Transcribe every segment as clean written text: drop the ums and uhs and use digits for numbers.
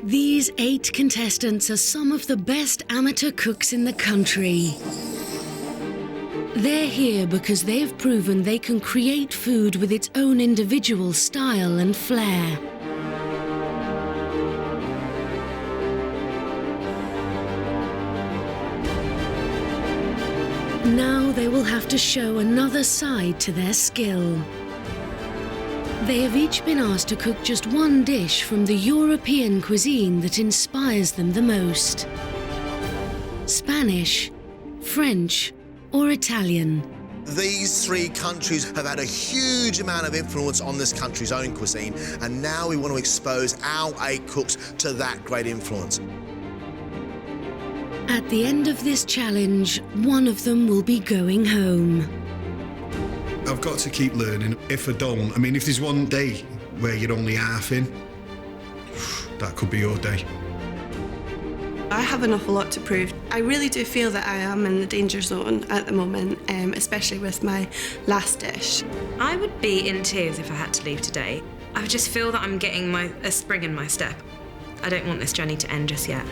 These 8 contestants are some of the best amateur cooks in the country. They're here because they've proven they can create food with its own individual style and flair. Now they will have to show another side to their skill. They have each been asked to cook just one dish from the European cuisine that inspires them the most. Spanish, French, or Italian. These 3 countries have had a huge amount of influence on this country's own cuisine, and now we want to expose our 8 cooks to that great influence. At the end of this challenge, one of them will be going home. I've got to keep learning. If I don't, I mean, if there's one day where you're only half in, that could be your day. I have an awful lot to prove. I really do feel that I am in the danger zone at the moment, especially with my last dish. I would be in tears if I had to leave today. I would just feel that I'm getting a spring in my step. I don't want this journey to end just yet.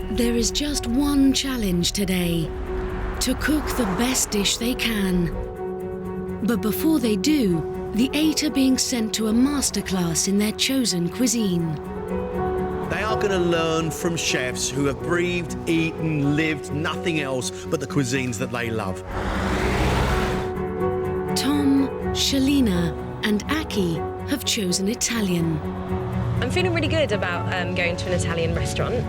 There is just one challenge today: to cook the best dish they can. But before they do, the 8 are being sent to a masterclass in their chosen cuisine. They are going to learn from chefs who have breathed, eaten, lived nothing else but the cuisines that they love. Tom, Shalina, and Aki have chosen Italian. I'm feeling really good about going to an Italian restaurant.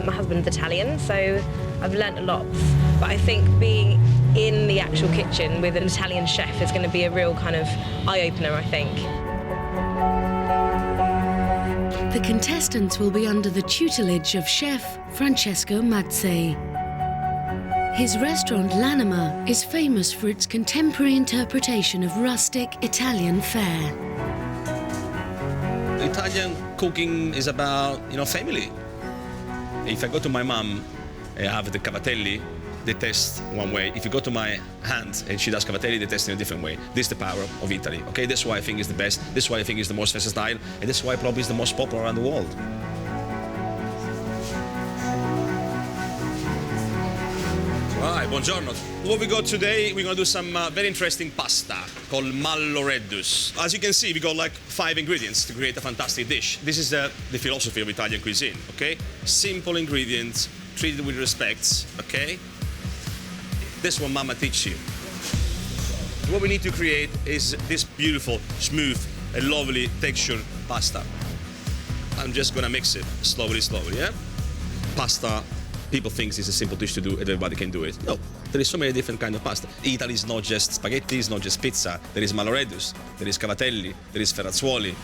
My husband's Italian, so I've learnt a lot. But I think being in the actual kitchen with an Italian chef is going to be a real kind of eye-opener, I think. The contestants will be under the tutelage of chef Francesco Mazze. His restaurant L'Anima is famous for its contemporary interpretation of rustic Italian fare. Italian cooking is about, family. If I go to my mum and have the cavatelli, they taste one way. If you go to my aunt and she does cavatelli, they taste in a different way. This is the power of Italy, okay? That's why I think it's the best. That's why I think it's the most versatile, and that's why probably it's the most popular around the world. Right, buongiorno. What we got today, we're gonna do some very interesting pasta called mallo reddus. As you can see, we got like 5 ingredients to create a fantastic dish. This is the philosophy of Italian cuisine, okay? Simple ingredients, treated with respect, okay? This one Mama teach you. What we need to create is this beautiful, smooth, and lovely textured pasta. I'm just gonna mix it slowly, yeah? Pasta, people think it's a simple dish to do and everybody can do it. No, there is so many different kinds of pasta. Italy is not just spaghetti, it's not just pizza. There is mallo reddus, there is cavatelli, there is ferrazzuoli.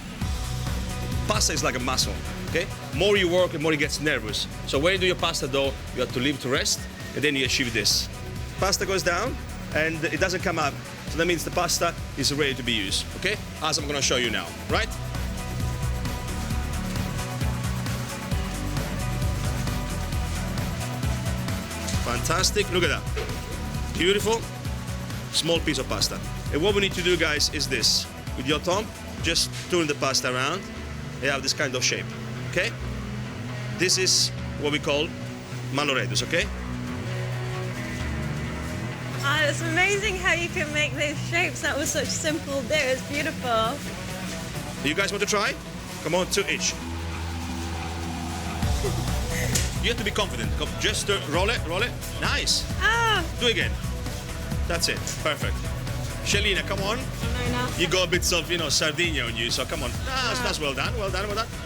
Pasta is like a muscle, okay? More you work, the more it gets nervous. So when you do your pasta dough, you have to leave to rest, and then you achieve this. Pasta goes down, and it doesn't come up. So that means the pasta is ready to be used, okay? As I'm gonna show you now, right? Fantastic, look at that. Beautiful, small piece of pasta. And what we need to do, guys, is this. With your thumb, just turn the pasta around. You have this kind of shape, okay? This is what we call mallo reddus, okay? Oh, it's amazing how you can make those shapes. That was such simple do. It's beautiful. You guys want to try? Come on, 2 each. You have to be confident. Just roll it. Nice. Ah! Do it again. That's it. Perfect. Shalina, come on. No. You got a bit of, Sardinia on you, so come on. That's well done.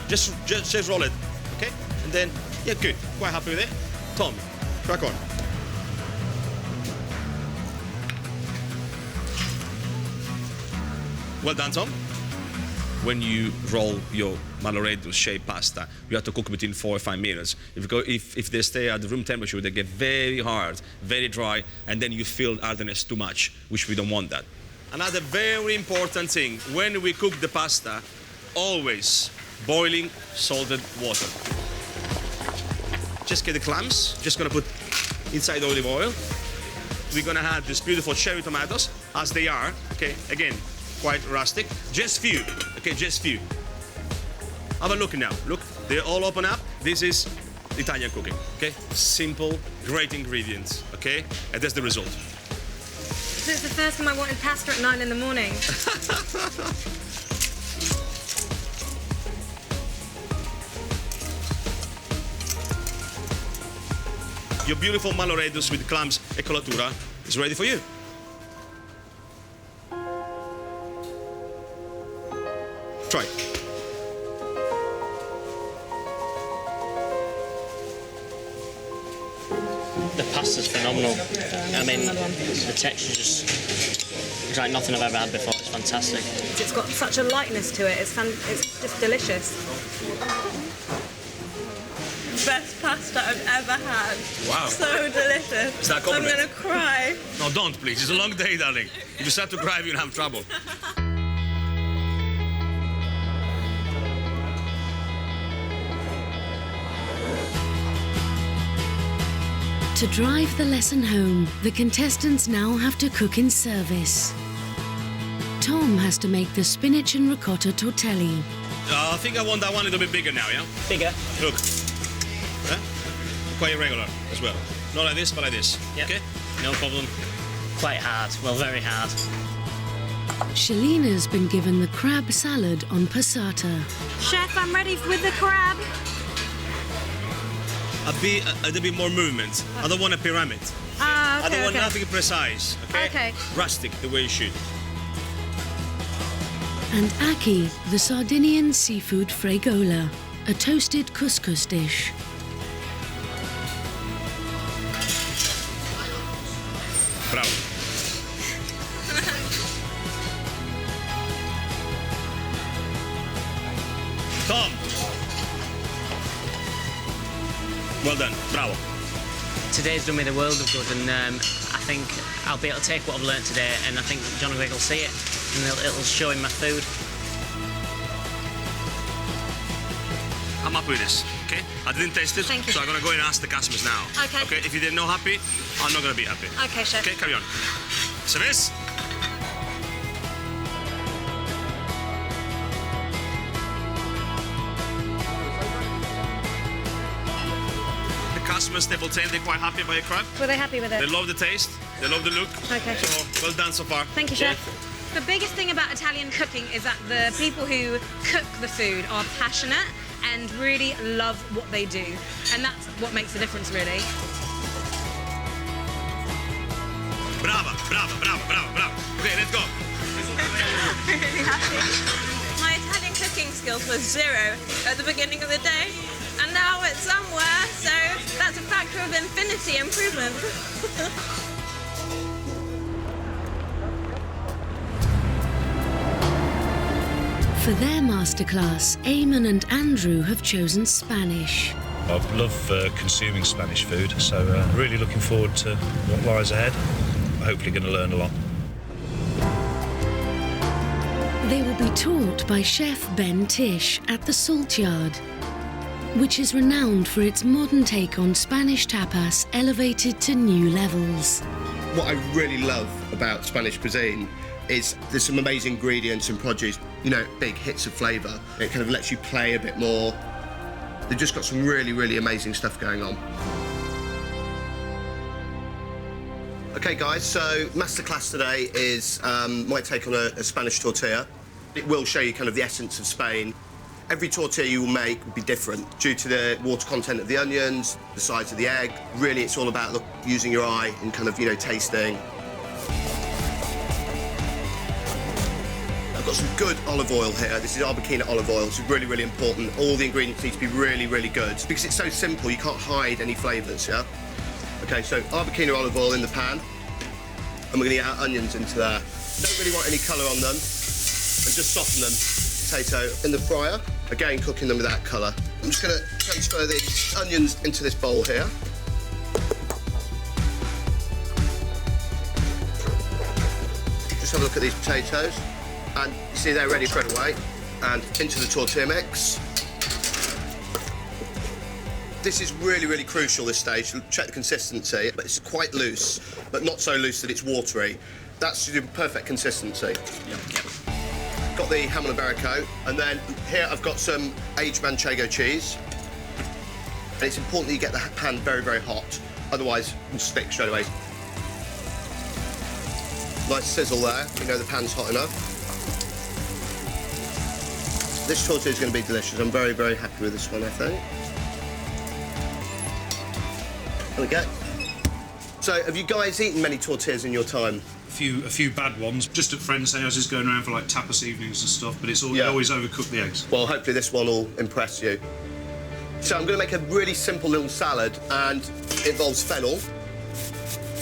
Just roll it, okay? And then, yeah, good. Quite happy with it. Tom, crack on. Well done, Tom. When you roll your mallo reddus shaped pasta, you have to cook between 4 or 5 minutes. If they stay at the room temperature, they get very hard, very dry, and then you feel hardness too much, which we don't want that. Another very important thing, when we cook the pasta, always boiling salted water. Just get the clams, just gonna put inside olive oil. We're gonna add these beautiful cherry tomatoes. as they are, okay, again, quite rustic, just few, okay, just few. Have a look now, look, they all open up. This is Italian cooking, okay? Simple, great ingredients, okay? And that's the result. This is the first time I wanted pasta at 9 in the morning. Your beautiful malloreddus with clams e colatura is ready for you. Try. The pasta's phenomenal. I mean, the texture just it's like nothing I've ever had before. It's fantastic. It's got such a lightness to it. It's just delicious. Best pasta I've ever had. Wow. So delicious. Is that a compliment? I'm gonna cry. No, don't, please. It's a long day, darling. If you start to cry, you'll have trouble. To drive the lesson home, the contestants now have to cook in service. Tom has to make the spinach and ricotta tortelli. I think I want that one a little bit bigger now, yeah? Bigger. Look. Huh? Quite irregular as well. Not like this, but like this. Yep. Okay? No problem. Quite hard. Well, very hard. Shalina's been given the crab salad on passata. Chef, I'm ready with the crab. A little bit more movement. I don't want a pyramid. Ah, okay, I don't want okay. nothing precise, okay? Okay. Rustic, the way you should. And Aki, the Sardinian seafood fregola, a toasted couscous dish. Bravo. Tom. Well done. Bravo. Today's done me the world of good, and I think I'll be able to take what I've learnt today, and I think John and Greg will see it, and it'll show in my food. I'm happy with this, okay? I didn't taste it, Thank you. so I'm gonna go and ask the customers now. Okay. Okay, if you're not happy, I'm not gonna be happy. Okay, chef. Okay, carry on. Service. The customers, they will say they're quite happy about your crab. Were they happy with it? They love the taste, they love the look. Okay. So, well done so far. Thank you, chef. The biggest thing about Italian cooking is that the people who cook the food are passionate and really love what they do. And that's what makes the difference, really. Brava, brava, brava, brava, brava. Okay, let's go. Really happy. My Italian cooking skills were 0 at the beginning of the day, and now it's somewhere, so that's a factor of infinity improvement. For their masterclass, Eamon and Andrew have chosen Spanish. I love consuming Spanish food, so really looking forward to what lies ahead. Hopefully going to learn a lot. They will be taught by Chef Ben Tish at the Salt Yard, which is renowned for its modern take on Spanish tapas elevated to new levels. What I really love about Spanish cuisine is there's some amazing ingredients and produce, you know, big hits of flavour. It kind of lets you play a bit more. They've just got some really, really amazing stuff going on. Okay guys, so masterclass today is my take on a Spanish tortilla. It will show you kind of the essence of Spain. Every tortilla you will make will be different due to the water content of the onions, the size of the egg. Really, it's all about using your eye and kind of, you know, tasting. I've got some good olive oil here. This is Arbequina olive oil. It's really, really important. All the ingredients need to be really, really good. Because it's so simple, you can't hide any flavours, yeah? Okay, so Arbequina olive oil in the pan. And we're going to get our onions into there. Don't really want any colour on them. And just soften them. Potato in the fryer. Again, cooking them without colour. I'm just going to transfer the onions into this bowl here. Just have a look at these potatoes. And you see they're ready straight away. And into the tortilla mix. This is really, really crucial, this stage. Check the consistency, but it's quite loose, but not so loose that it's watery. That's the perfect consistency. Yep. Got the ham and Iberico, and then here I've got some aged manchego cheese. And it's important that you get the pan very, very hot, otherwise it'll stick straight away. Nice sizzle there, you know the pan's hot enough. This tortilla is going to be delicious. I'm very, very happy with this one, I think. There we go. So, have you guys eaten many tortillas in your time? A few bad ones, just at friends' houses going around for like tapas evenings and stuff, but it's always overcooked the eggs. Well, hopefully this one will impress you. So I'm going to make a really simple little salad, and it involves fennel.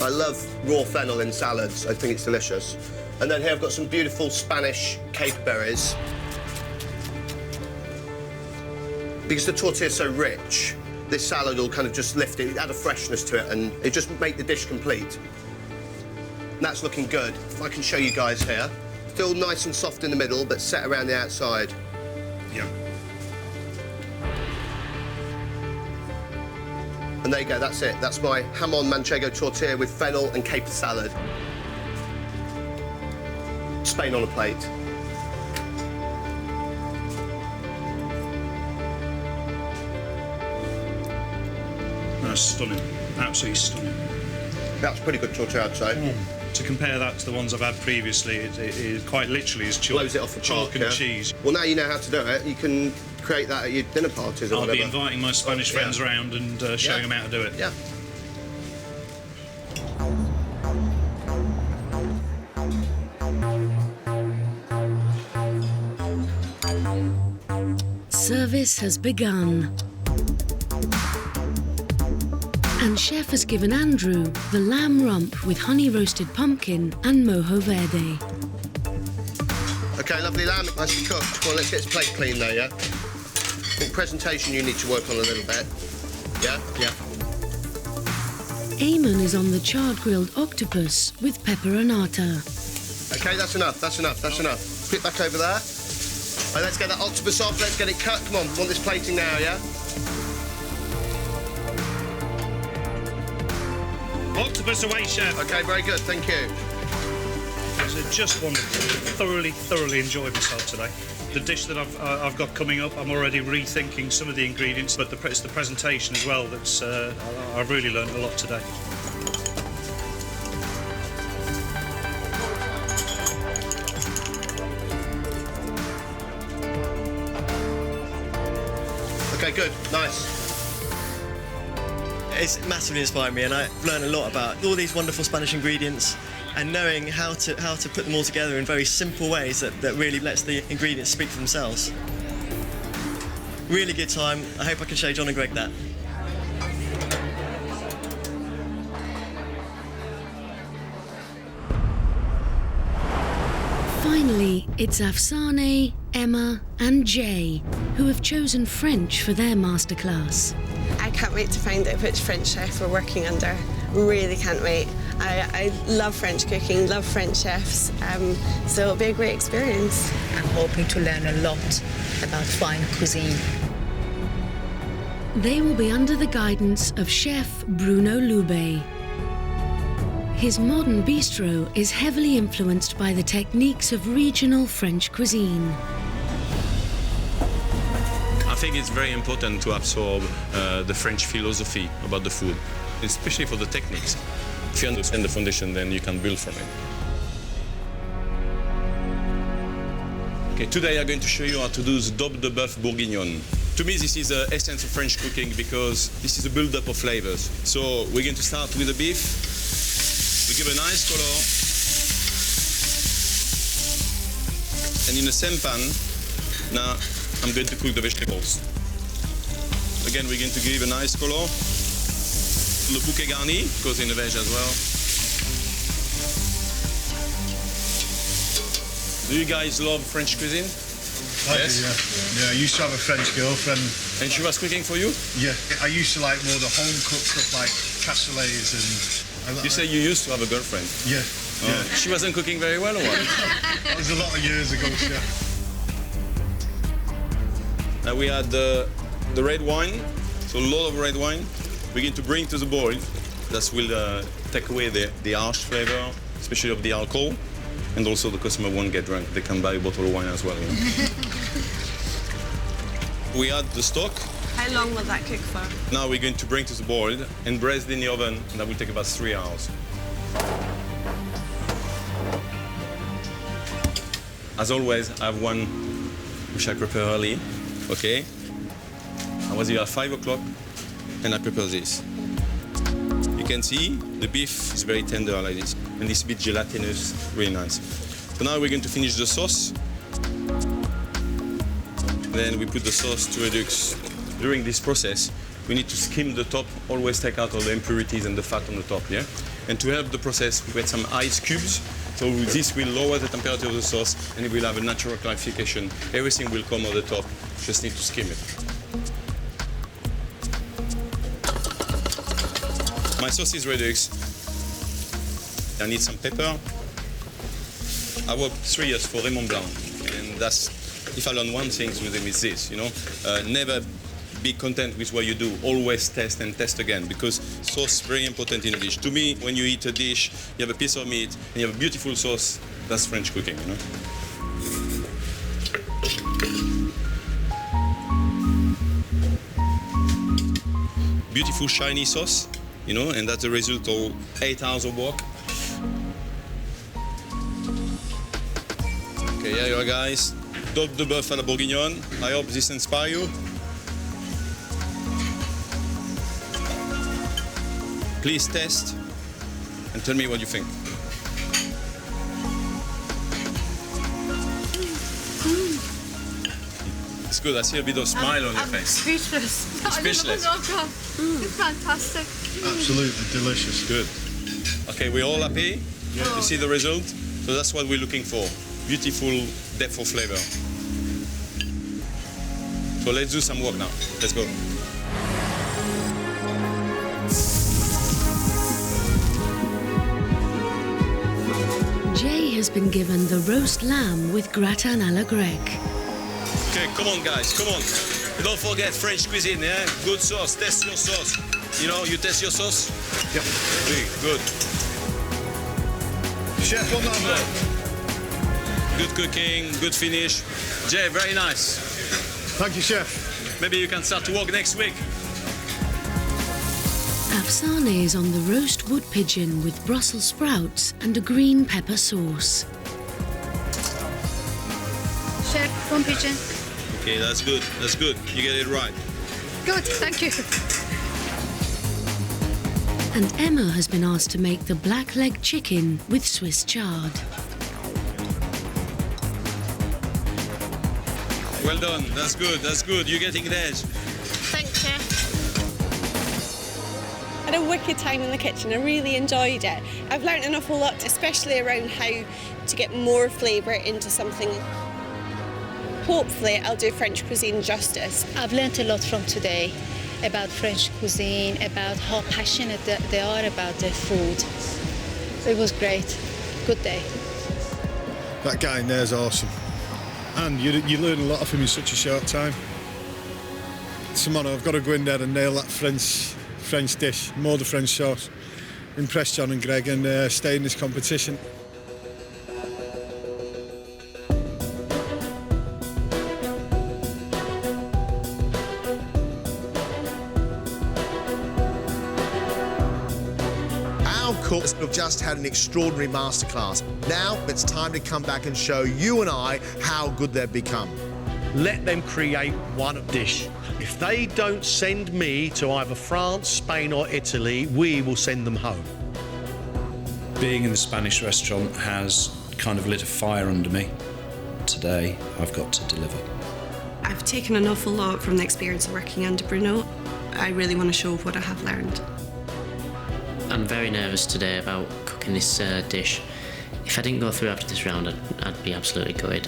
I love raw fennel in salads. I think it's delicious. And then here I've got some beautiful Spanish caper berries. Because the tortilla is so rich, this salad will kind of just lift it, add a freshness to it, and it just make the dish complete. And that's looking good. If I can show you guys here. Still nice and soft in the middle, but set around the outside. Yeah. And there you go, that's it. That's my jamon manchego tortilla with fennel and caper salad. Spain on a plate. That's stunning, absolutely stunning. That's pretty good tortilla, I'd say. To compare that to the ones I've had previously, it quite literally is chalk, blows it off the chalk park, and cheese. Well, now you know how to do it. You can create that at your dinner parties or I'll whatever. be inviting my Spanish friends round and showing them how to do it. Yeah. Service has begun. And chef has given Andrew the lamb rump with honey roasted pumpkin and mojo verde. OK, lovely lamb, nicely cooked. Well, let's get this plate clean though, yeah? I think presentation you need to work on a little bit. Yeah? Yeah. Eamon is on the charred grilled octopus with pepperonata. OK, that's enough, that's enough, that's enough. Put it back over there. And let's get that octopus off, let's get it cut. Come on, want this plating now, yeah? Octopus away, chef. OK, very good, thank you. It's just wonderful. Thoroughly enjoyed myself today. The dish that I've got coming up, I'm already rethinking some of the ingredients, but it's the presentation as well that's I've really learned a lot today. OK, good, nice. It's massively inspired me, and I've learned a lot about all these wonderful Spanish ingredients and knowing how to put them all together in very simple ways that really lets the ingredients speak for themselves. Really good time. I hope I can show John and Greg that. Finally, it's Afsane, Emma and Jay who have chosen French for their masterclass. I can't wait to find out which French chef we're working under. Really can't wait. I love French cooking, love French chefs, so it'll be a great experience. I'm hoping to learn a lot about fine cuisine. They will be under the guidance of chef Bruno Loubet. His modern bistro is heavily influenced by the techniques of regional French cuisine. I think it's very important to absorb the French philosophy about the food, especially for the techniques. If you understand the foundation, then you can build from it. Okay, today I'm going to show you how to do the daube de bœuf bourguignon. To me, this is the essence of French cooking because this is a build-up of flavors. So we're going to start with the beef. We give a nice color. And in the same pan, now I'm going to cook the vegetables. Again, we're going to give a nice color. Le bouquet garni goes in the veg as well. Do you guys love French cuisine? I do, yeah. Yeah, I used to have a French girlfriend. And she was cooking for you? Yeah, I used to like more the home-cooked stuff like cassoulets and... You say you used to have a girlfriend? Yeah. Oh. Yeah. She wasn't cooking very well or what? That was a lot of years ago, chef. Now we had the red wine, so a lot of red wine. We're going to bring to the boil. That will take away the harsh flavor. especially of the alcohol, and also the customer won't get drunk. They can buy a bottle of wine as well. You know? We add the stock. How long will that cook for? Now we're going to bring to the boil and braise in the oven, and that will take about 3 hours. As always, I have one which I prepare early, okay? I was here at 5 o'clock, and I prepare this. You can see the beef is very tender like this, and this bit gelatinous, really nice. So now we're going to finish the sauce. Then we put the sauce to reduce. During this process, we need to skim the top, always take out all the impurities and the fat on the top, yeah? And to help the process, we add some ice cubes. So this will lower the temperature of the sauce, and it will have a natural clarification. Everything will come on the top, just need to skim it. My sauce is ready. I need some pepper. I worked 3 years for Raymond Blanc, and that's, if I learn one thing with them, it's this, you know, never be content with what you do. Always test and test again, because sauce is very important in a dish. To me, when you eat a dish, you have a piece of meat and you have a beautiful sauce, that's French cooking, you know. Beautiful shiny sauce, you know, and that's the result of 8 hours of work. Okay, here you are, guys. Dope de bœuf à la bourguignonne. I hope this inspires you. Please test and tell me what you think. It's good. I see a bit of smile on your face. Speechless. Speechless. It's fantastic. Absolutely delicious. Good. Okay, we're all happy. Yeah. You see the result? So that's what we're looking for. Beautiful depth of flavor. So let's do some work now. Let's go. Jay has been given the roast lamb with gratin à la grecque. Okay, come on, guys, come on. Don't forget French cuisine, yeah? Good sauce, test your sauce. You know, you test your sauce? Yep. Good. Chef on that one. Good cooking, good finish. Jay, very nice. Thank you, Chef. Maybe you can start to work next week. Afsane is on the roast wood pigeon with Brussels sprouts and a green pepper sauce. Chef, one pigeon. Okay, that's good, that's good. You get it right. Good, thank you. And Emma has been asked to make the black leg chicken with Swiss chard. Well done, that's good, that's good. You're getting there. Thanks, Chef. I had a wicked time in the kitchen. I really enjoyed it. I've learnt an awful lot, especially around how to get more flavour into something. Hopefully, I'll do French cuisine justice. I've learned a lot from today about French cuisine, about how passionate they are about their food. It was great. Good day. That guy in there is awesome. And you learn a lot of him in such a short time. Tomorrow I've got to go in there and nail that French dish, more the French sauce. Impress John and Greg and stay in this competition. Our cooks have just had an extraordinary masterclass. Now it's time to come back and show you and I how good they've become. Let them create one dish. If they don't send me to either France, Spain or Italy, we will send them home. Being in the Spanish restaurant has kind of lit a fire under me. Today, I've got to deliver. I've taken an awful lot from the experience of working under Bruno. I really want to show what I have learned. I'm very nervous today about cooking this dish. If I didn't go through after this round, I'd be absolutely gutted.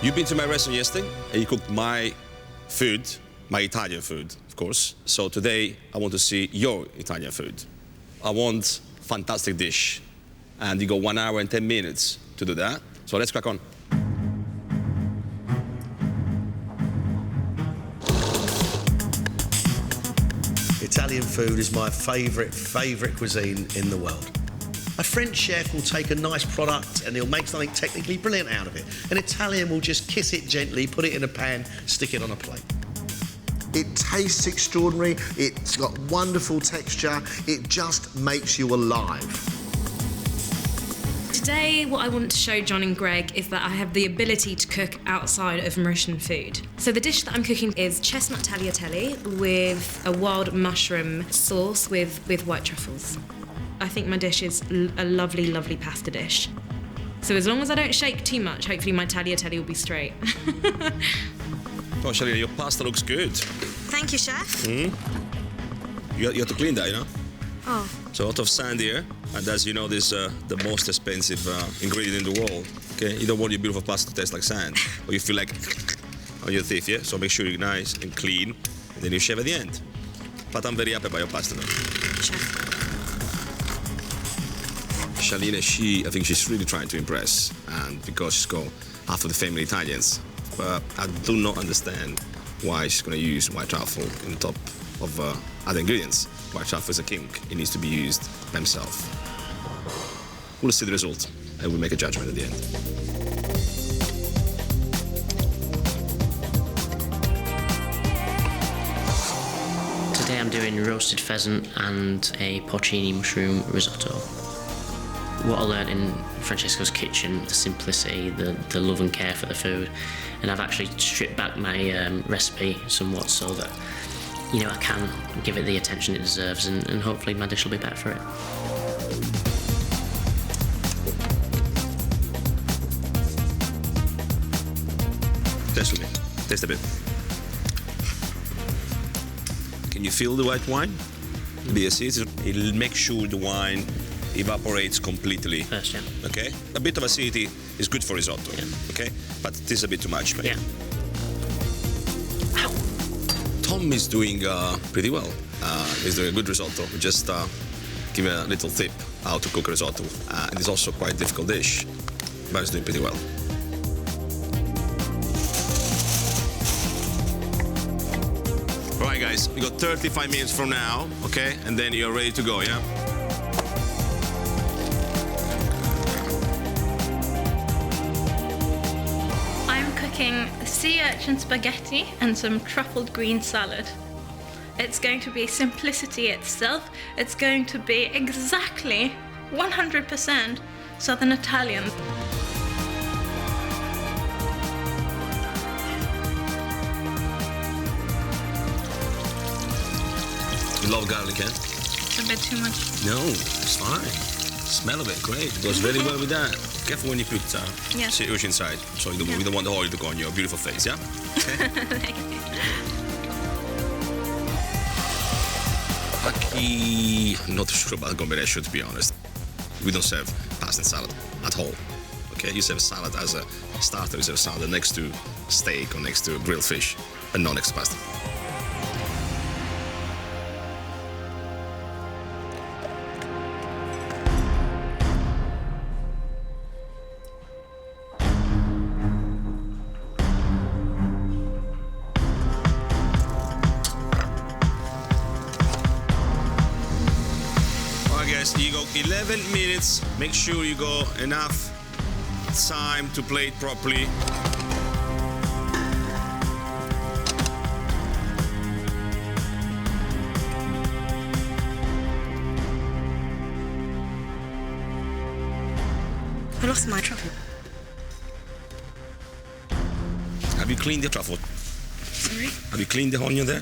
You've been to my restaurant yesterday and you cooked my food, my Italian food, of course. So today I want to see your Italian food. I want fantastic dish. And you got 1 hour and 10 minutes to do that. So let's crack on. Italian food is my favourite cuisine in the world. A French chef will take a nice product and he'll make something technically brilliant out of it. An Italian will just kiss it gently, put it in a pan, stick it on a plate. It tastes extraordinary, it's got wonderful texture, it just makes you alive. Today, what I want to show John and Greg is that I have the ability to cook outside of Mauritian food. So the dish that I'm cooking is chestnut tagliatelle with a wild mushroom sauce with white truffles. I think my dish is a lovely, lovely pasta dish. So as long as I don't shake too much, hopefully my tagliatelle will be straight. Oh, Shalina, your pasta looks good. Thank you, chef. You have to clean that, you know? Oh. So a lot of sand here, and as you know, this is the most expensive ingredient in the world. Okay, you don't want your beautiful pasta to taste like sand, or you feel like on your teeth, yeah? So make sure you're nice and clean, and then you shave at the end. But I'm very happy about your pasta though. Chef. Shalina, I think she's really trying to impress, and because she's got half of the family Italians. But I do not understand why she's going to use white truffle on top of other ingredients. White truffle is a king. It needs to be used by himself. We'll see the result, and we'll make a judgment at the end. Today I'm doing roasted pheasant and a porcini mushroom risotto. What I learned in Francesco's kitchen, the simplicity, the love and care for the food, and I've actually stripped back my recipe somewhat so that, you know, I can give it the attention it deserves, and hopefully my dish will be better for it. Taste a bit. Can you feel the white wine? The acidity, it'll make sure the wine evaporates completely. First, yeah. Okay? A bit of acidity is good for risotto, yeah. Okay? But it is a bit too much, maybe. Yeah. Tom is doing pretty well. He's doing a good risotto. We just give him a little tip how to cook risotto. It is also quite a difficult dish, but he's doing pretty well. Right, guys, we got 35 minutes from now, okay? And then you're ready to go, yeah? I'm cooking sea urchin spaghetti and some truffled green salad. It's going to be simplicity itself. It's going to be exactly 100% Southern Italian. You love garlic, eh? It's a bit too much. No, it's fine. Smell of it, great. It goes very well with that. Careful when you put Yes. sea urchin inside. So we don't want the oil to go on your beautiful face, yeah? Okay. I'm not sure about the combination, to be honest. We don't serve pasta and salad at all. Okay, you serve salad as a starter, you serve salad next to steak or next to grilled fish, and not next to pasta. You go 11 minutes. Make sure you go enough time to plate properly. I lost my truffle. Have you cleaned the truffle? Sorry? Have you cleaned the onion there?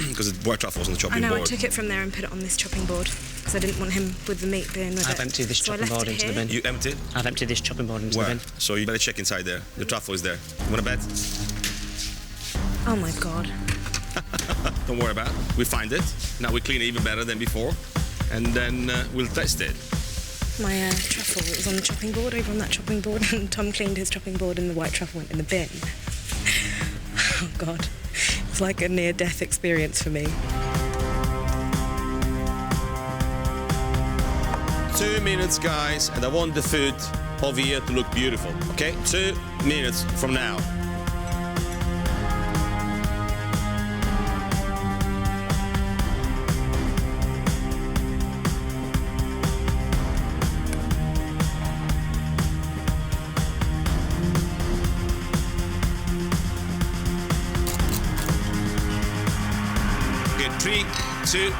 Because the white truffle's on the chopping I know, board. I took it from there and put it on this chopping board because I didn't want him with the meat being with it. I've emptied this So I chopping left board it into the here. bin. You emptied? I've emptied this chopping board into Where? the bin. So you better check inside there. The truffle is there. You want to bet? Oh my God. Don't worry about it. We find it. Now we clean it even better than before. And then we'll test it. My truffle was on the chopping board, over on that chopping board, and Tom cleaned his chopping board and the white truffle went in the bin. Oh God. It's like a near-death experience for me. 2 minutes, guys, and I want the food over here to look beautiful, okay? 2 minutes from now. Okay, 3, 2,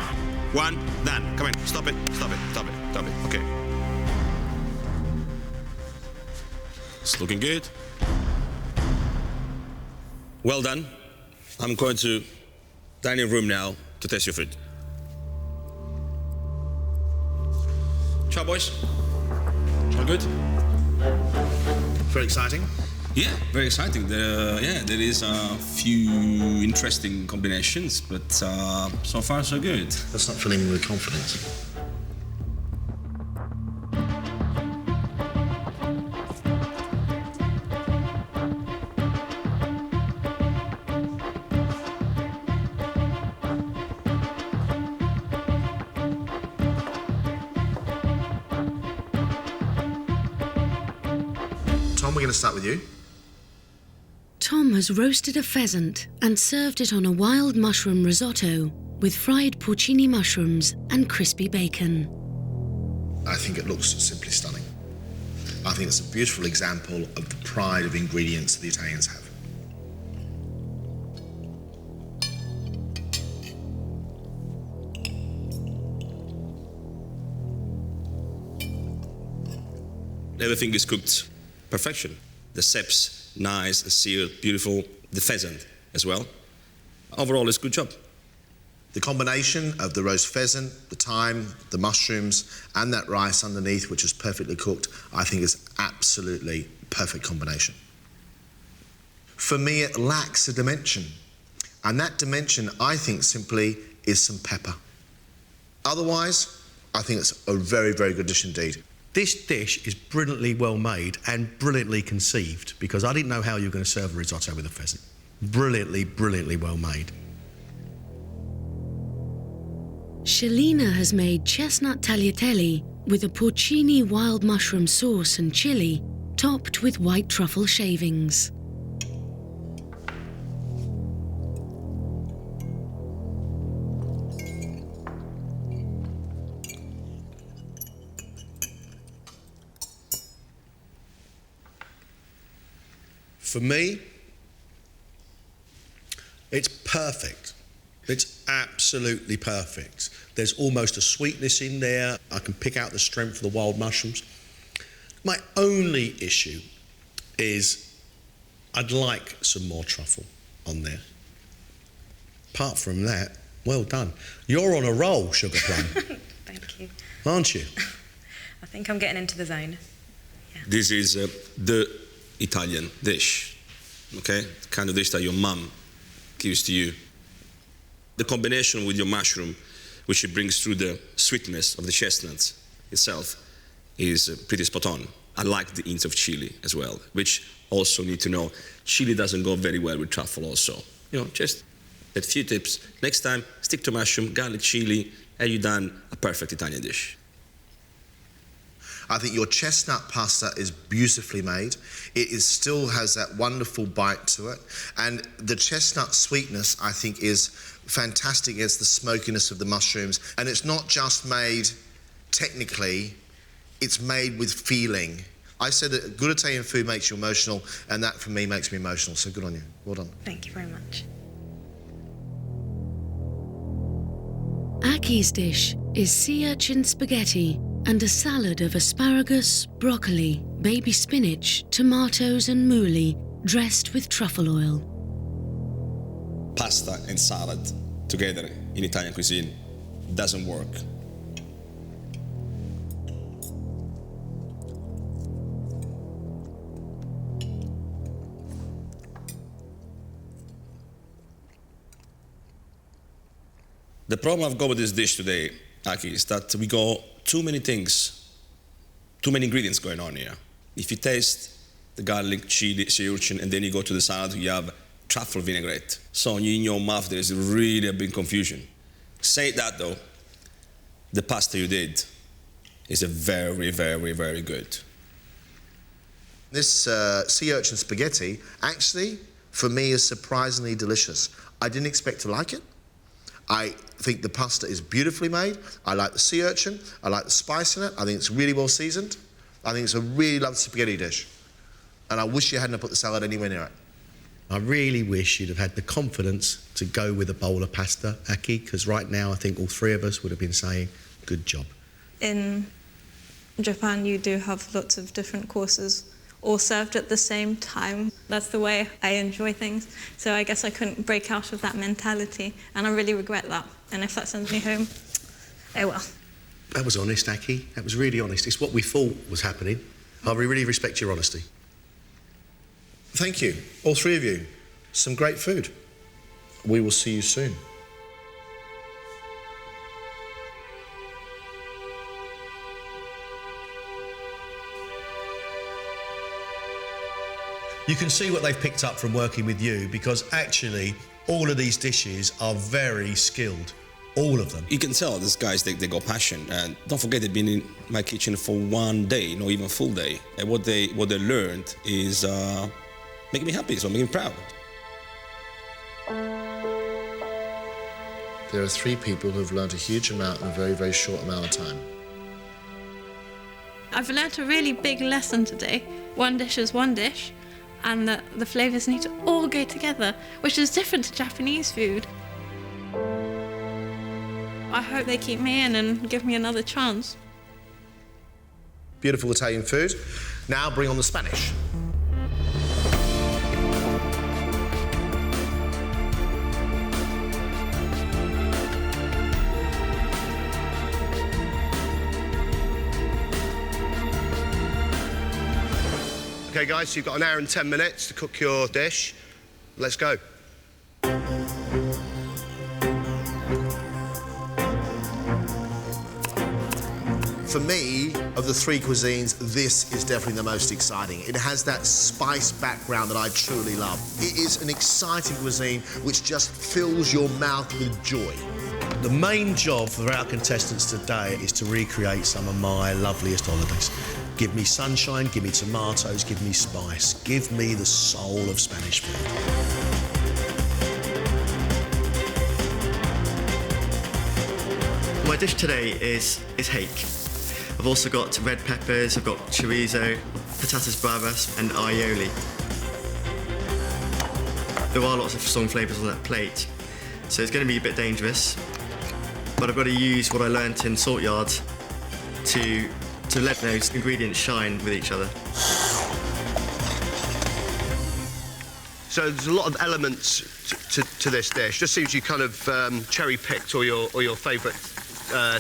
1, done. Come on, stop it, stop it, stop it, stop it, okay. It's looking good. Well done. I'm going to dining room now to test your food. Ciao, boys. All good? Very exciting. Yeah, very exciting. There is a few interesting combinations, but so far so good. That's not filling me with confidence. Tom, we're going to start with you. Tom has roasted a pheasant and served it on a wild mushroom risotto with fried porcini mushrooms and crispy bacon. I think it looks simply stunning. I think it's a beautiful example of the pride of ingredients the Italians have. Everything is cooked perfection. The ceps, nice, seared, beautiful. The pheasant as well. Overall, it's a good job. The combination of the roast pheasant, the thyme, the mushrooms, and that rice underneath, which is perfectly cooked, I think is absolutely perfect combination. For me, it lacks a dimension. And that dimension, I think, simply is some pepper. Otherwise, I think it's a very, very good dish indeed. This dish is brilliantly well made and brilliantly conceived, because I didn't know how you were going to serve a risotto with a pheasant. Brilliantly, brilliantly well made. Shalina has made chestnut tagliatelle with a porcini wild mushroom sauce and chili, topped with white truffle shavings. For me, it's perfect. It's absolutely perfect. There's almost a sweetness in there. I can pick out the strength of the wild mushrooms. My only issue is I'd like some more truffle on there. Apart from that, well done. You're on a roll, Sugar Plum. Thank you. Aren't you? I think I'm getting into the zone. This is the Italian dish, okay? The kind of dish that your mum gives to you. The combination with your mushroom, which it brings through the sweetness of the chestnuts itself, is pretty spot on. I like the hint of chili as well, which also need to know, chili doesn't go very well with truffle also. You know, just a few tips. Next time, stick to mushroom, garlic, chili, and you've done a perfect Italian dish. I think your chestnut pasta is beautifully made. It still has that wonderful bite to it. And the chestnut sweetness, I think, is fantastic against the smokiness of the mushrooms. And it's not just made technically, it's made with feeling. I said that good Italian food makes you emotional, and that, for me, makes me emotional. So good on you. Well done. Thank you very much. Aki's dish is sea urchin spaghetti and a salad of asparagus, broccoli, baby spinach, tomatoes and mouli, dressed with truffle oil. Pasta and salad together in Italian cuisine doesn't work. The problem I've got with this dish today, Aki, is that we got too many things, too many ingredients going on here. If you taste the garlic, chili, sea urchin, and then you go to the salad, you have truffle vinaigrette. So in your mouth, there's really a big confusion. Say that though, the pasta you did is a very, very, very good. This sea urchin spaghetti, actually, for me, is surprisingly delicious. I didn't expect to like it. I think the pasta is beautifully made. I like the sea urchin. I like the spice in it. I think it's really well seasoned. I think it's a really lovely spaghetti dish. And I wish you hadn't put the salad anywhere near it. I really wish you'd have had the confidence to go with a bowl of pasta, Aki, because right now I think all three of us would have been saying, good job. In Japan, you do have lots of different courses all served at the same time. That's the way I enjoy things. So I guess I couldn't break out of that mentality, and I really regret that. And if that sends me home, oh well. That was honest, Aki. That was really honest. It's what we thought was happening. I really respect your honesty. Thank you, all three of you. Some great food. We will see you soon. You can see what they've picked up from working with you, because actually all of these dishes are very skilled. All of them. You can tell these guys, they got passion. And don't forget, they've been in my kitchen for one day, not even a full day. And what they learned is making me happy, so making me proud. There are three people who have learned a huge amount in a very, very short amount of time. I've learnt a really big lesson today. One dish is one dish, and the flavours need to all go together, which is different to Japanese food. I hope they keep me in and give me another chance. Beautiful Italian food. Now bring on the Spanish. Okay, guys, so you've got an hour and 10 minutes to cook your dish. Let's go. For me, of the three cuisines, this is definitely the most exciting. It has that spice background that I truly love. It is an exciting cuisine which just fills your mouth with joy. The main job for our contestants today is to recreate some of my loveliest holidays. Give me sunshine, give me tomatoes, give me spice, give me the soul of Spanish food. My dish today is hake. I've also got red peppers, I've got chorizo, patatas bravas and aioli. There are lots of strong flavours on that plate, so it's going to be a bit dangerous, but I've got to use what I learnt in Salt Yard to let those ingredients shine with each other. So there's a lot of elements to this dish. Just seems you kind of cherry-picked all your favourite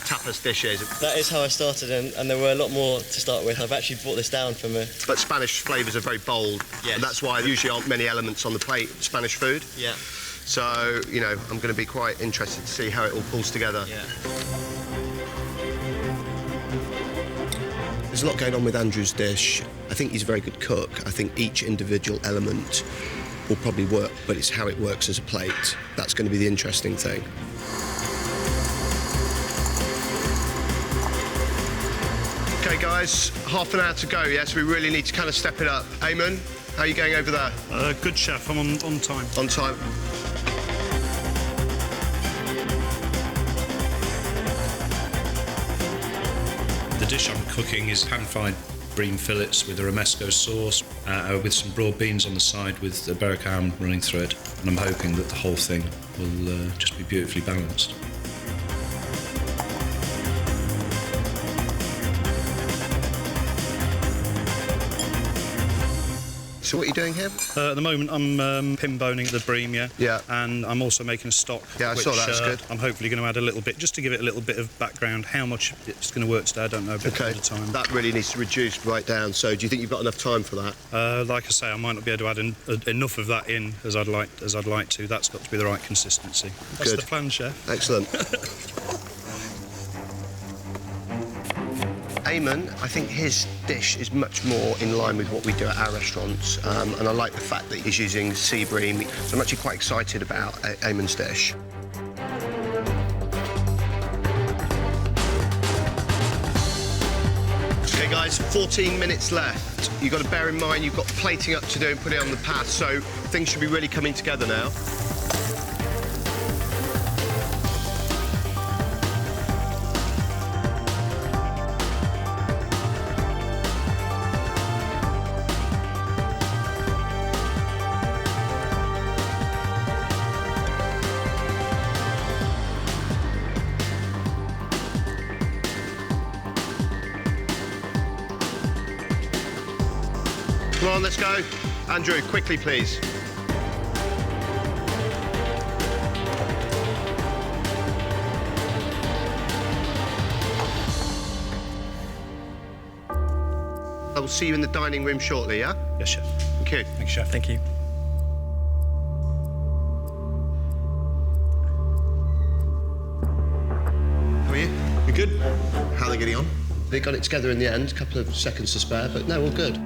tapas dishes. That is how I started, and there were a lot more to start with. I've actually brought this down from a... But Spanish flavours are very bold. Yes. And that's why there usually aren't many elements on the plate of Spanish food. Yeah. So, you know, I'm going to be quite interested to see how it all pulls together. Yeah. There's a lot going on with Andrew's dish. I think he's a very good cook. I think each individual element will probably work, but it's how it works as a plate. That's going to be the interesting thing. Okay, guys, half an hour to go, yes? We really need to kind of step it up. Eamon, how are you going over there? Good, chef. I'm on time. On time. The dish I'm cooking is pan-fried bream fillets with a romesco sauce, with some broad beans on the side with a battleground running through it. And I'm hoping that the whole thing will just be beautifully balanced. So what are you doing here? At the moment, I'm pin boning the bream, yeah. Yeah. And I'm also making a stock. Yeah, I saw that. That's good. I'm hopefully going to add a little bit, just to give it a little bit of background. How much it's going to work today, I don't know. Okay. At a time. That really needs to reduce right down. So do you think you've got enough time for that? Like I say, I might not be able to add enough of that in as I'd like to. That's got to be the right consistency. That's Good. the plan, chef. Excellent. Eamon, I think his dish is much more in line with what we do at our restaurants, and I like the fact that he's using sea bream, so I'm actually quite excited about Eamon's dish. Okay, guys. Guys, 14 minutes left. You've got to bear in mind you've got plating up to do and put it on the path, so things should be really coming together now. Come on, let's go. Andrew, quickly, please. I will see you in the dining room shortly, yeah? Yes, chef. Thank you. Thanks, chef. Thank you. How are you? You good? How are they getting on? They got it together in the end, a couple of seconds to spare, but no, all good.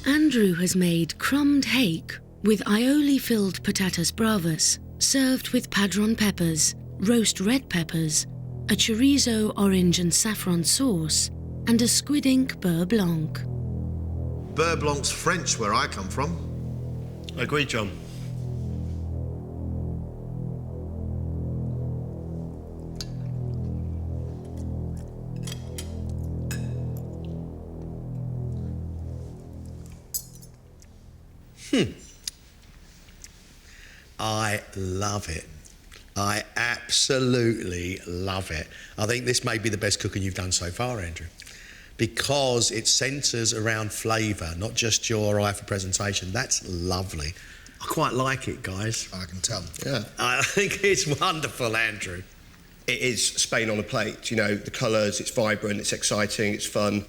Andrew has made crumbed hake with aioli-filled patatas bravas, served with padron peppers, roast red peppers, a chorizo orange and saffron sauce, and a squid ink beurre blanc. Beurre Blanc's French, where I come from. I agree, John. I love it. I absolutely love it. I think this may be the best cooking you've done so far, Andrew, because it centres around flavour, not just your eye for presentation. That's lovely. I quite like it, guys. I can tell. Yeah. I think it's wonderful, Andrew. It is Spain on a plate, you know, the colours, it's vibrant, it's exciting, it's fun.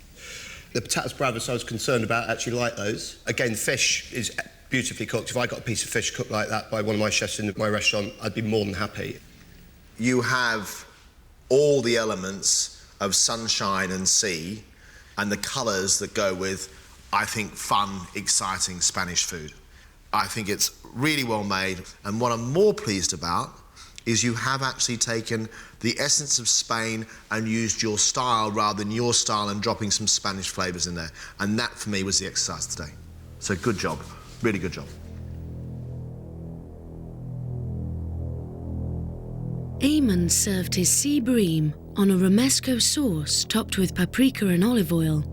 The patatas bravas I was concerned about, actually like those. Again, fish is beautifully cooked. If I got a piece of fish cooked like that by one of my chefs in my restaurant, I'd be more than happy. You have all the elements of sunshine and sea and the colours that go with, I think, fun, exciting Spanish food. I think it's really well made, and what I'm more pleased about is you have actually taken the essence of Spain and used your style rather than your style and dropping some Spanish flavours in there. And that, for me, was the exercise today. So good job. Really good job. Eamon served his sea bream on a romesco sauce topped with paprika and olive oil,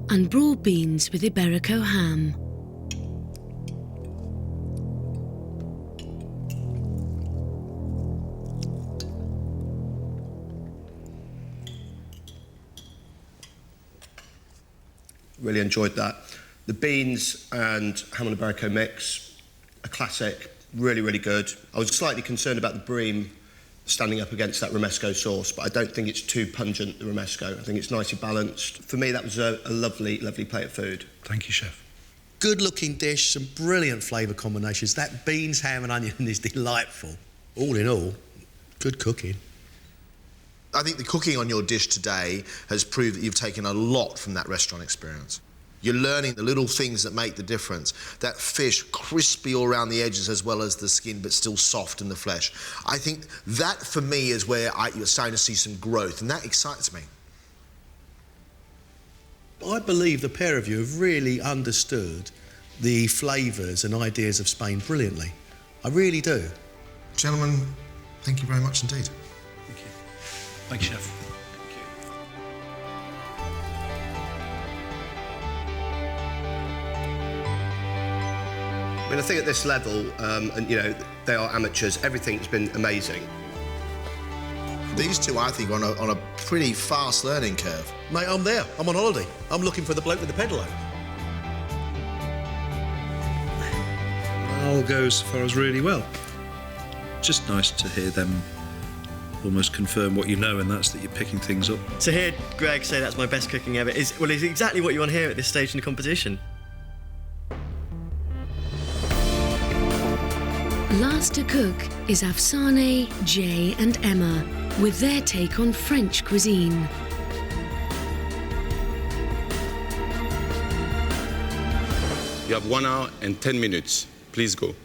and broad beans with Iberico ham. Really enjoyed that. The beans and ham and Iberico mix, a classic, really, really good. I was slightly concerned about the bream standing up against that romesco sauce, but I don't think it's too pungent, the romesco. I think it's nicely balanced. For me, that was a lovely, lovely plate of food. Thank you, chef. Good-looking dish, some brilliant flavour combinations. That beans, ham and onion is delightful. All in all, good cooking. I think the cooking on your dish today has proved that you've taken a lot from that restaurant experience. You're learning the little things that make the difference. That fish, crispy all around the edges as well as the skin, but still soft in the flesh. I think that, for me, is where you're starting to see some growth, and that excites me. I believe the pair of you have really understood the flavours and ideas of Spain brilliantly. I really do. Gentlemen, thank you very much indeed. Thank you. Thanks, chef. I mean, I think at this level, and you know, they are amateurs, everything's been amazing. These two, I think, are on a pretty fast learning curve. Mate, I'm there. I'm on holiday. I'm looking for the bloke with the pedalo. All goes so far as really well. Just nice to hear them almost confirm what you know, and that's that you're picking things up. To hear Greg say that's my best cooking ever is exactly what you want to hear at this stage in the competition. last to cook is Afsane, Jay and Emma, with their take on French cuisine. You have 1 hour and 10 minutes. Please go.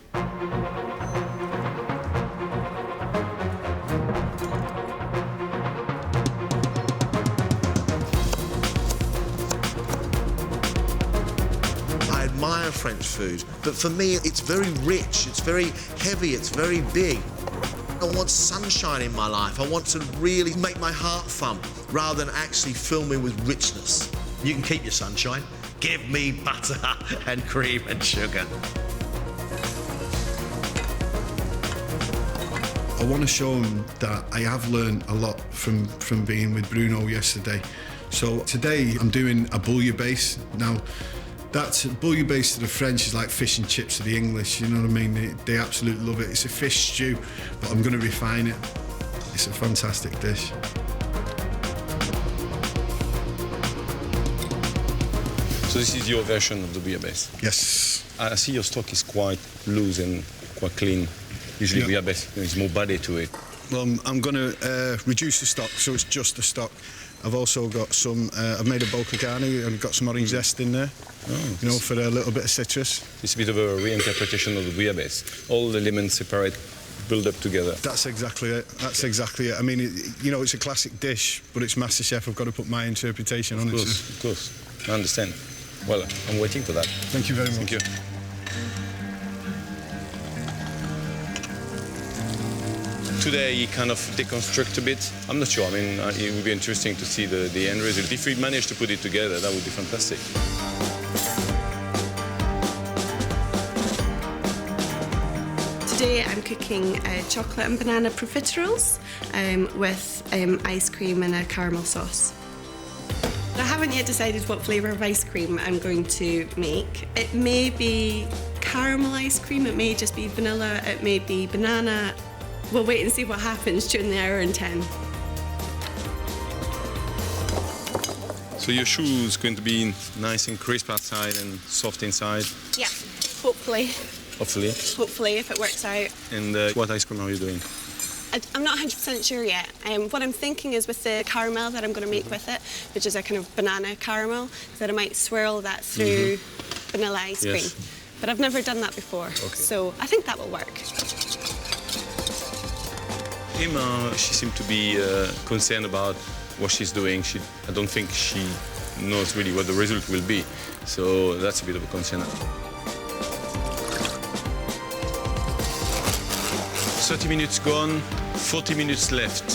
I admire French food, but for me, it's very rich, it's very heavy, it's very big. I want sunshine in my life. I want to really make my heart thump rather than actually fill me with richness. You can keep your sunshine. Give me butter and cream and sugar. I want to show them that I have learned a lot from being with Bruno yesterday. So today I'm doing a bouillabaisse. Now, that's bouillabaisse to the French is like fish and chips to the English, you know what I mean? They absolutely love it. It's a fish stew, but I'm going to refine it. It's a fantastic dish. So this is your version of the bouillabaisse? Yes. I see your stock is quite loose and quite clean. Usually bouillabaisse, there's more body to it. Well, I'm going to reduce the stock, so it's just the stock. I've also got some, I've made a bocagani and got some orange zest in there, you know, for a little bit of citrus. It's a bit of a reinterpretation of the bouillabaisse. All the elements separate, build up together. That's exactly it. That's exactly it. I mean, you know, it's a classic dish, but it's MasterChef. I've got to put my interpretation on it. Of course. I understand. Well, I'm waiting for that. Thank you very much. Thank you. Today he kind of deconstruct a bit. I'm not sure. I mean, it would be interesting to see the end result. If we manage to put it together, that would be fantastic. Today I'm cooking chocolate and banana profiteroles with ice cream and a caramel sauce. I haven't yet decided what flavour of ice cream I'm going to make. It may be caramel ice cream, it may just be vanilla, it may be banana. We'll wait and see what happens during the hour and 10. So your shoe is going to be nice and crisp outside and soft inside? Yeah, hopefully. Hopefully? Hopefully, if it works out. And what ice cream are you doing? I'm not 100% sure yet. What I'm thinking is with the caramel that I'm going to make with it, which is a kind of banana caramel, that I might swirl that through vanilla ice cream. But I've never done that before, so I think that will work. Emma, she seemed to be concerned about what she's doing. I don't think she knows really what the result will be, so that's a bit of a concern. 30 minutes gone, 40 minutes left.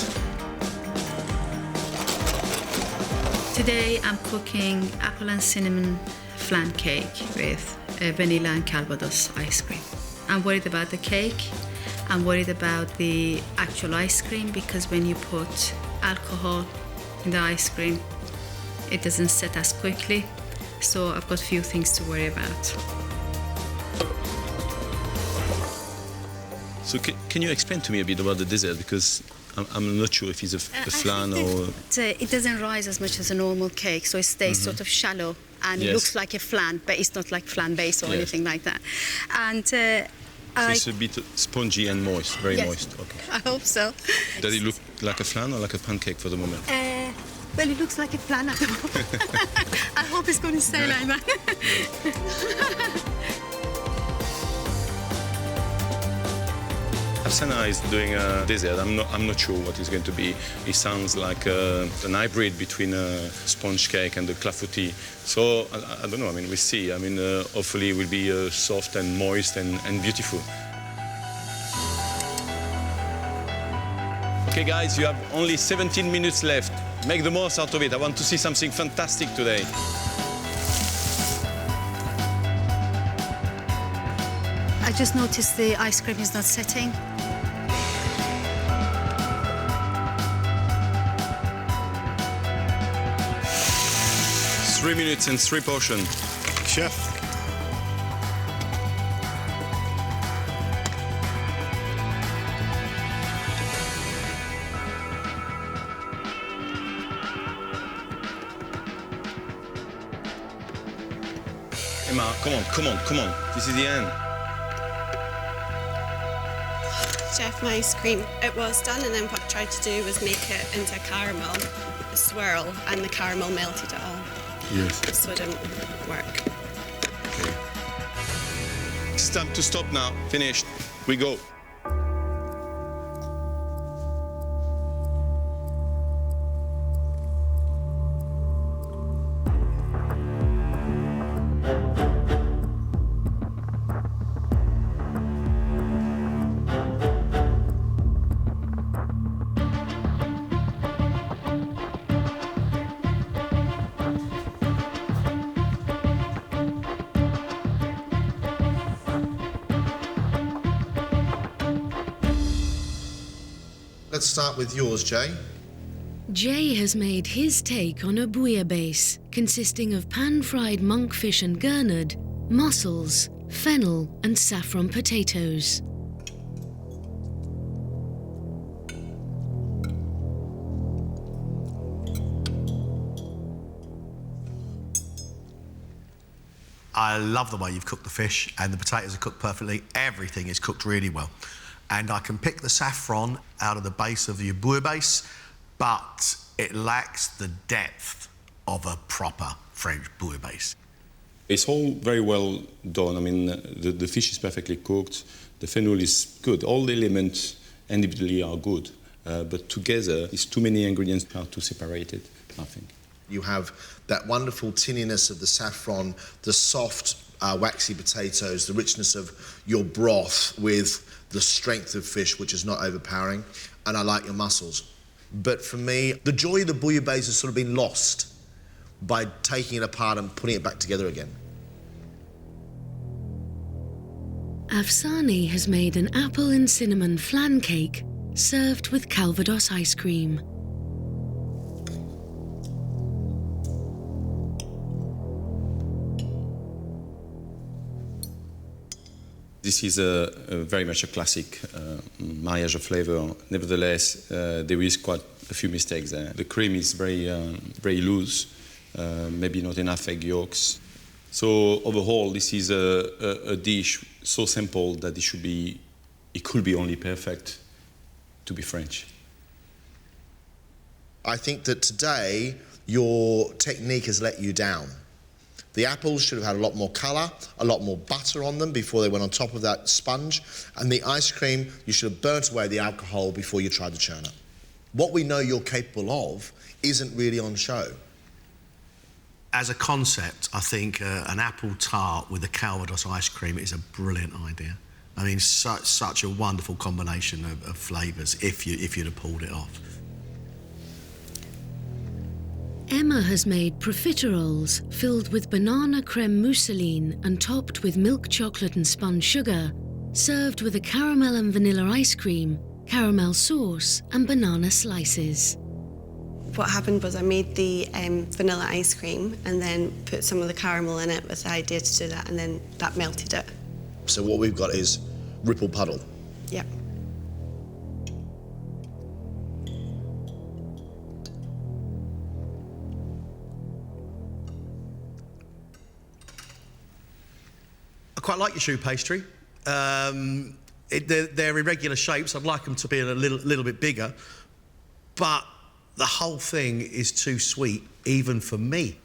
Today I'm cooking apple and cinnamon flan cake with vanilla and Calvados ice cream. I'm worried about the cake. I'm worried about the actual ice cream because when you put alcohol in the ice cream, it doesn't set as quickly. So I've got a few things to worry about. So can you explain to me a bit about the dessert? Because I'm not sure if it's a flan or... It doesn't rise as much as a normal cake, so it stays sort of shallow and it looks like a flan, but it's not like flan base or anything like that. And so it's a bit spongy and moist, very moist. Okay. I hope so. Does it look like a flan or like a pancake for the moment? Well, it looks like a flan at the moment. I hope it's going to stay like that. Afsane is doing a dessert. I'm not sure what it's going to be. It sounds like an hybrid between a sponge cake and a clafoutis. So I don't know. I mean, we'll see. I mean, hopefully it will be soft and moist and beautiful. Okay, guys, you have only 17 minutes left. Make the most out of it. I want to see something fantastic today. I just noticed the ice cream is not setting. Three minutes and 3 portions. Chef. Emma, come on. This is the end. MasterChef my ice cream. It was done, and then what I tried to do was make it into a caramel swirl, and the caramel melted it all. Yes. So it didn't work. Okay. It's time to stop now. Finished. We go. Let's start with yours, Jay. Jay has made his take on a bouillabaisse, consisting of pan-fried monkfish and gurnard, mussels, fennel and saffron potatoes. I love the way you've cooked the fish, and the potatoes are cooked perfectly. Everything is cooked really well. And I can pick the saffron out of the base of your bouillabaisse, but it lacks the depth of a proper French bouillabaisse. It's all very well done. I mean, the fish is perfectly cooked. The fennel is good. All the elements individually are good, but together, it's too many ingredients to separate it, I think. You have that wonderful tinniness of the saffron, the soft, waxy potatoes, the richness of your broth with the strength of fish, which is not overpowering, and I like your mussels. But for me, the joy of the bouillabaisse has sort of been lost by taking it apart and putting it back together again. Afsani has made an apple and cinnamon flan cake served with Calvados ice cream. This is very much a classic mariage of flavor. Nevertheless, there is quite a few mistakes there. The cream is very loose, maybe not enough egg yolks. So overall, this is a dish so simple that it could be only perfect to be French. I think that today, your technique has let you down. The apples should have had a lot more colour, a lot more butter on them before they went on top of that sponge. And the ice cream, you should have burnt away the alcohol before you tried to churn it. What we know you're capable of isn't really on show. As a concept, I think an apple tart with a Calvados ice cream is a brilliant idea. I mean, such a wonderful combination of flavours if you'd have pulled it off. Emma has made profiteroles filled with banana creme mousseline and topped with milk chocolate and spun sugar, served with a caramel and vanilla ice cream, caramel sauce and banana slices. What happened was I made the vanilla ice cream and then put some of the caramel in it with the idea to do that, and then that melted it. So what we've got is ripple puddle. Yep. I quite like your choux pastry. They're irregular shapes. I'd like them to be a little bit bigger, but the whole thing is too sweet, even for me.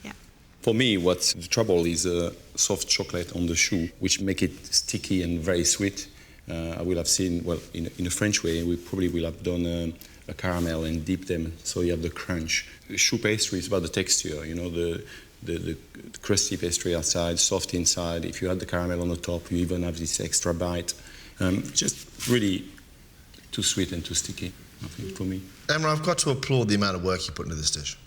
Yeah. For me, what's the trouble is soft chocolate on the choux, which make it sticky and very sweet. I will have seen, well, in a French way, we probably will have done a caramel and dip them so you have the crunch. The choux pastry is about the texture, you know, the crusty pastry outside, soft inside. If you add the caramel on the top, you even have this extra bite. Just really too sweet and too sticky, I think, for me. Emma, I've got to applaud the amount of work you put into this dish.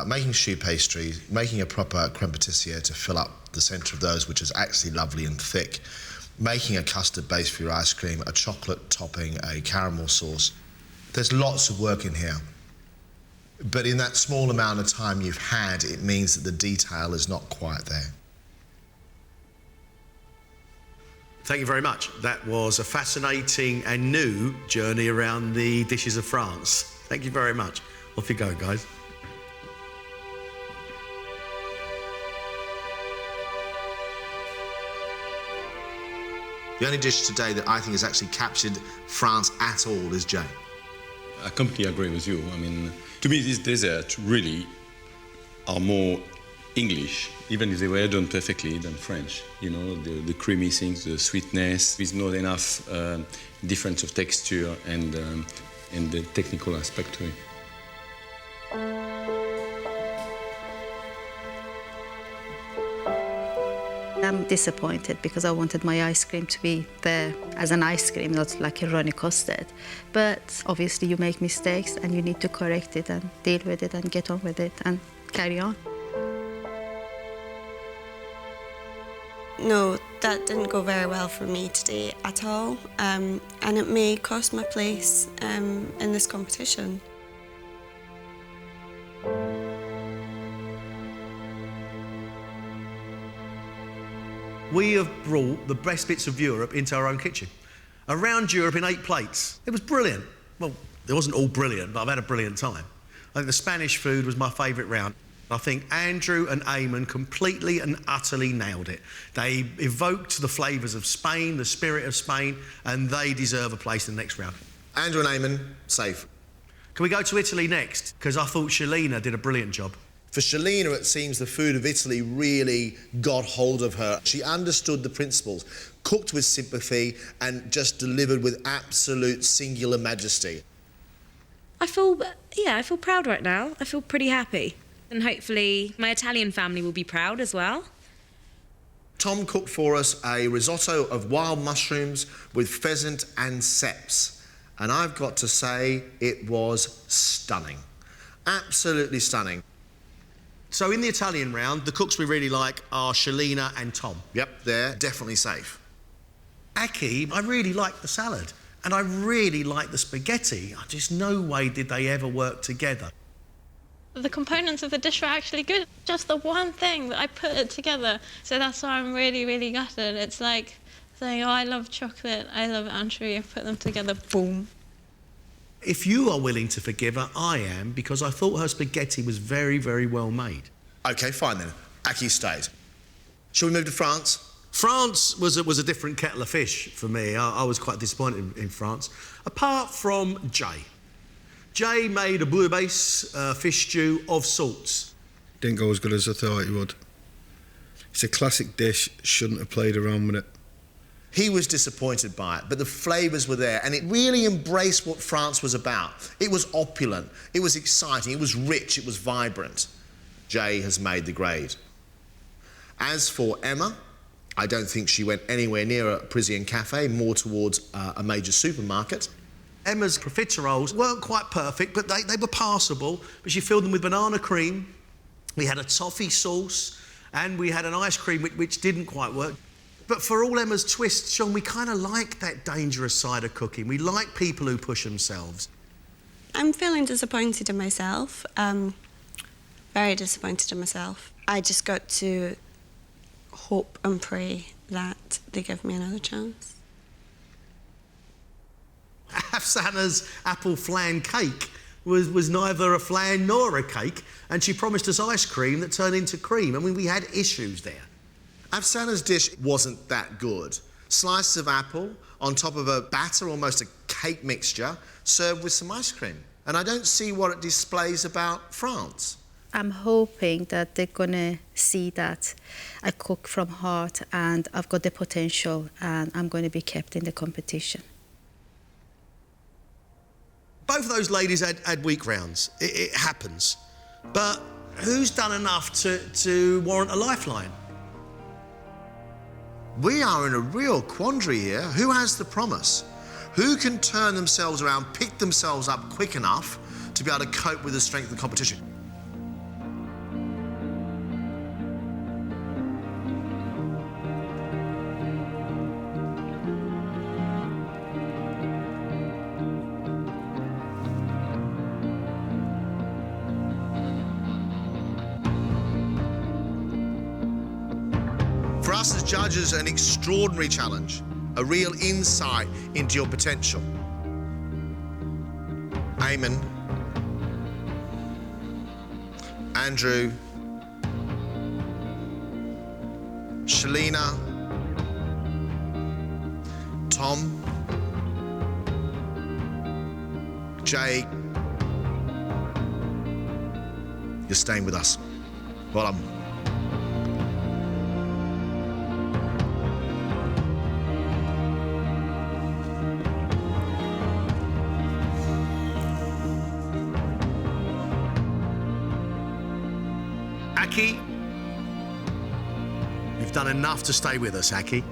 Making choux pastry, making a proper creme patissiere to fill up the centre of those, which is actually lovely and thick, making a custard base for your ice cream, a chocolate topping, a caramel sauce. There's lots of work in here. But in that small amount of time you've had, it means that the detail is not quite there. Thank you very much. That was a fascinating and new journey around the dishes of France. Thank you very much. Off you go, guys. The only dish today that I think has actually captured France at all is Jay. I completely agree with you. I mean, to me, these desserts really are more English, even if they were done perfectly, than French. You know, the creamy things, the sweetness, with not enough difference of texture and the technical aspect to it. I'm disappointed because I wanted my ice cream to be there as an ice cream, not like a runny custard. But obviously you make mistakes and you need to correct it and deal with it and get on with it and carry on. No, that didn't go very well for me today at all, and it may cost my place in this competition. We have brought the best bits of Europe into our own kitchen. Around Europe in 8 plates. It was brilliant. Well, it wasn't all brilliant, but I've had a brilliant time. I think the Spanish food was my favourite round. I think Andrew and Eamon completely and utterly nailed it. They evoked the flavours of Spain, the spirit of Spain, and they deserve a place in the next round. Andrew and Eamon, safe. Can we go to Italy next? Because I thought Shalina did a brilliant job. For Shalina, it seems the food of Italy really got hold of her. She understood the principles, cooked with sympathy, and just delivered with absolute singular majesty. I feel proud right now. I feel pretty happy. And hopefully my Italian family will be proud as well. Tom cooked for us a risotto of wild mushrooms with pheasant and ceps. And I've got to say, it was stunning. Absolutely stunning. So in the Italian round, the cooks we really like are Shalina and Tom. Yep, they're definitely safe. Aki, I really like the salad, and I really like the spaghetti. Just no way did they ever work together. The components of the dish were actually good. Just the one thing that I put it together. So that's why I'm really, really gutted. It's like saying, oh, I love chocolate, I love anchovy, put them together, boom. If you are willing to forgive her, I am, because I thought her spaghetti was very, very well made. OK, fine then. Aki stays. Shall we move to France? France was a different kettle of fish for me. I was quite disappointed in France, apart from Jay. Jay made a bouillabaisse fish stew of sorts. Didn't go as good as I thought he would. It's a classic dish, shouldn't have played around with it. He was disappointed by it, but the flavours were there, and it really embraced what France was about. It was opulent, it was exciting, it was rich, it was vibrant. Jay has made the grade. As for Emma, I don't think she went anywhere near a Parisian cafe, more towards a major supermarket. Emma's profiteroles weren't quite perfect, but they were passable. But she filled them with banana cream. We had a toffee sauce, and we had an ice cream which didn't quite work. But for all Emma's twists, Sean, we kind of like that dangerous side of cooking. We like people who push themselves. I'm feeling disappointed in myself. Very disappointed in myself. I just got to hope and pray that they give me another chance. Afsana's apple flan cake was neither a flan nor a cake, and she promised us ice cream that turned into cream. I mean, we had issues there. Afsana's dish wasn't that good. Slices of apple on top of a batter, almost a cake mixture, served with some ice cream. And I don't see what it displays about France. I'm hoping that they're gonna see that I cook from heart and I've got the potential and I'm going to be kept in the competition. Both of those ladies had weak rounds. It happens. But who's done enough to warrant a lifeline? We are in a real quandary here. Who has the promise? Who can turn themselves around, pick themselves up quick enough to be able to cope with the strength of the competition? For us as judges, an extraordinary challenge, a real insight into your potential. Eamon, Andrew, Shalina, Tom, Jay, you're staying with us. Well done. Aki, you've done enough to stay with us, Aki.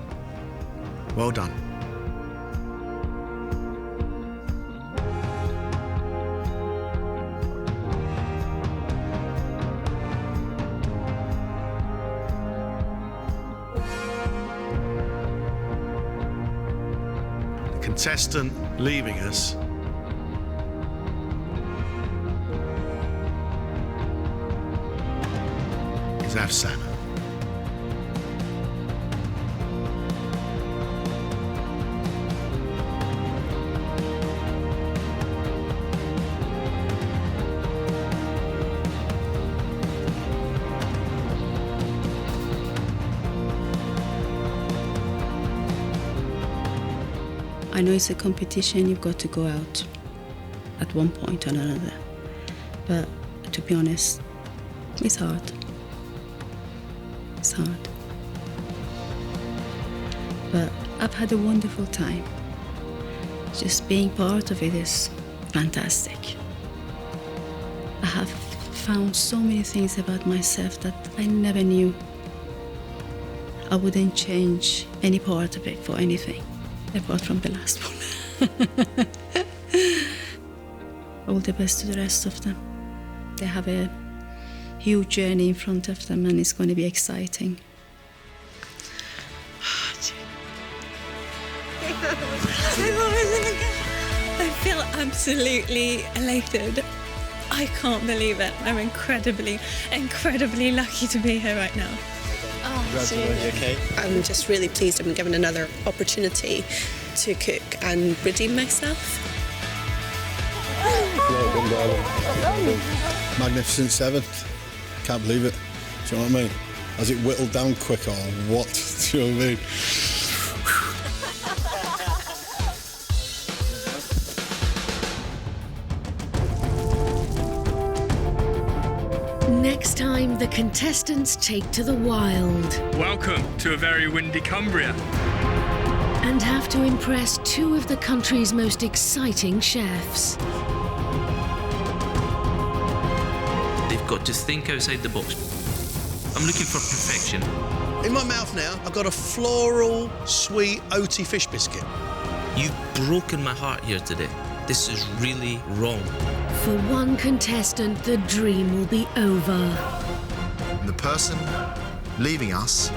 Well done. The contestant leaving us is Afsana. I know it's a competition, you've got to go out at one point or another. But to be honest, it's hard. It's hard. But I've had a wonderful time. Just being part of it is fantastic. I have found so many things about myself that I never knew. I wouldn't change any part of it for anything, apart from the last one. All the best to the rest of them. They have a huge journey in front of them and it's going to be exciting. I feel absolutely elated. I can't believe it. I'm incredibly, incredibly lucky to be here right now. Congratulations. Okay. I'm just really pleased I've been given another opportunity to cook and redeem myself. Magnificent 7. Can't believe it. Do you know what I mean? Has it whittled down quick or what? Do you know what I mean? Next time, the contestants take to the wild. Welcome to a very windy Cumbria. And have to impress two of the country's most exciting chefs. They've got to think outside the box. I'm looking for perfection. In my mouth now, I've got a floral, sweet, oaty fish biscuit. You've broken my heart here today. This is really wrong. For one contestant, the dream will be over. And the person leaving us